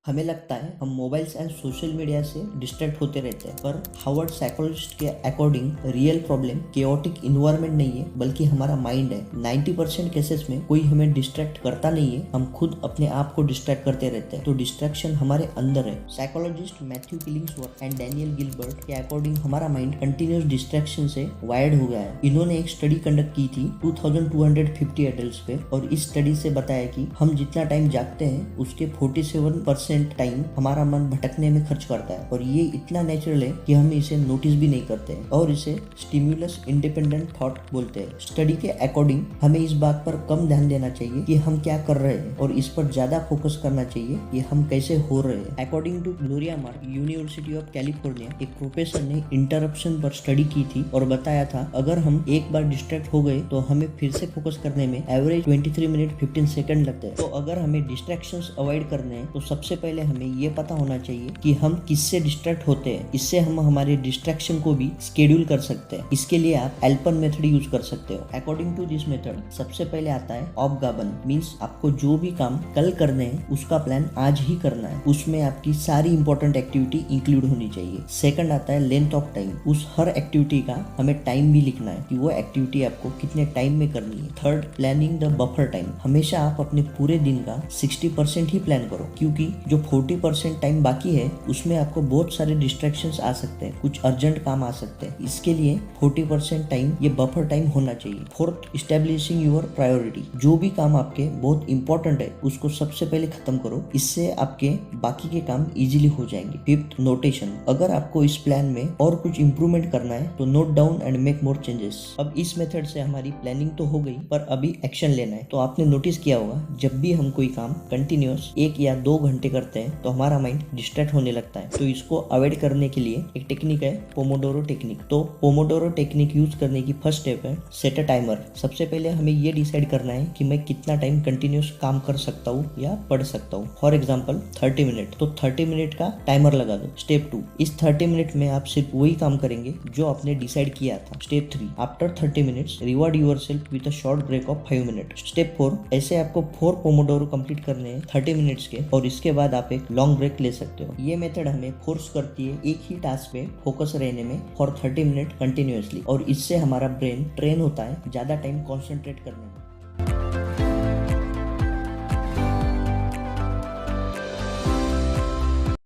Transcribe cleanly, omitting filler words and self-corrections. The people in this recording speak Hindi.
हमें लगता है हम मोबाइल्स एंड सोशल मीडिया से डिस्ट्रैक्ट होते रहते हैं, पर हार्वर्ड साइकोलॉजिस्ट के according real problem chaotic environment नहीं है बल्कि हमारा माइंड है। 90% केसेस में कोई हमें डिस्ट्रैक्ट करता नहीं है, हम खुद अपने आप को डिस्ट्रैक्ट करते रहते हैं। तो डिस्ट्रैक्शन हमारे अंदर है। Psychologist Matthew Killingsworth and Daniel Gilbert के अकॉर्डिंग हमारा माइंड कंटिन्यूस डिस्ट्रैक्शन से वायर्ड हो गया है। इन्होंने एक स्टडी कंडक्ट की थी 2250 एडल्ट्स पे, और इस स्टडी से बताया कि हम जितना टाइम जागते हैं उसके 47% टाइम हमारा मन भटकने में खर्च करता है, और ये इतना नेचुरल है कि हम इसे नोटिस भी नहीं करते हैं, और इसे स्टिम्युलस इंडिपेंडेंट थॉट बोलते हैं। स्टडी के अकॉर्डिंग हमें इस बात पर कम ध्यान देना चाहिए कि हम क्या कर रहे हैं, और इस पर ज्यादा फोकस करना चाहिए कि हम कैसे हो रहे हैं। According to Gloria Mark, university of California, एक प्रोफेसर ने इंटरप्शन पर स्टडी की थी और बताया था अगर हम एक बार डिस्ट्रैक्ट हो गए तो हमें फिर से फोकस करने में एवरेज 23 मिनट 15 सेकंड लगते हैं। तो अगर हमें डिस्ट्रैक्शंस अवॉइड करने हैं तो सबसे पहले हमें ये पता होना चाहिए कि हम किससे डिस्ट्रैक्ट होते हैं। इससे हम हमारे डिस्ट्रैक्शन को भी शेड्यूल कर सकते हैं। इसके लिए आप एल्पन मेथड यूज कर सकते हो। अकॉर्डिंग टू दिस मेथड सबसे पहले आता है ऑफगाबन, मीन्स आपको जो भी काम कल करने हैं उसका प्लान आज ही करना है। उसमें आपकी सारी इंपॉर्टेंट एक्टिविटी इंक्लूड होनी चाहिए। सेकंड आता है लेंथ ऑफ टाइम, उस हर एक्टिविटी का हमें टाइम भी लिखना है कि वो एक्टिविटी आपको कितने टाइम में करनी है। Third, planning the buffer time, हमेशा आप अपने पूरे दिन का 60% ही प्लान करो, क्योंकि जो 40% टाइम बाकी है उसमें आपको बहुत सारे डिस्ट्रैक्शंस आ सकते हैं, कुछ अर्जेंट काम आ सकते हैं। इसके लिए 40% टाइम ये बफर टाइम होना चाहिए। फोर्थ, इस्टेब्लिशिंग योर प्रायोरिटी, जो भी काम आपके बहुत इंपॉर्टेंट है उसको सबसे पहले खत्म करो, इससे आपके बाकी के काम इजीली हो जाएंगे। फिफ्थ, नोटेशन, अगर आपको इस प्लान में और कुछ इंप्रूवमेंट करना है तो note down and make more changes. अब इस मेथड से हमारी प्लानिंग तो हो गई, पर अभी एक्शन लेना है। तो आपने नोटिस किया होगा जब भी हम कोई काम कंटिन्यूअस 1 या 2 घंटे करते हैं तो हमारा माइंड डिस्ट्रैक्ट होने लगता है। तो इसको अवॉइड करने के लिए एक टेक्निक है पोमोडोरो टेक्निक। तो पोमोडोरो टेक्निक यूज करने की फर्स्ट स्टेप है सेट अ टाइमर। सबसे पहले हमें ये डिसाइड करना है कि मैं कितना टाइम कंटिन्यूअस काम कर सकता हूँ या पढ़ सकता हूँ। फॉर एग्जाम्पल 30 मिनट, तो 30 मिनट का टाइमर लगा दो। स्टेप 2, इस 30 मिनट में आप सिर्फ वही काम करेंगे जो आपने डिसाइड किया था। Step 3, after 30 minutes reward yourself with a short break of 5 minute. Step 4, ऐसे आपको 4 पोमोडोरो कंप्लीट करने हैं 30 मिनट्स के, और इसके बाद आप एक लॉन्ग ब्रेक ले सकते हो। ये मेथड हमें फोर्स करती है एक ही टास्क पे फोकस रहने में फॉर 30 मिनट कंटिन्यूअसली, और इससे हमारा ब्रेन ट्रेन होता है ज्यादा टाइम कॉन्सेंट्रेट करने में।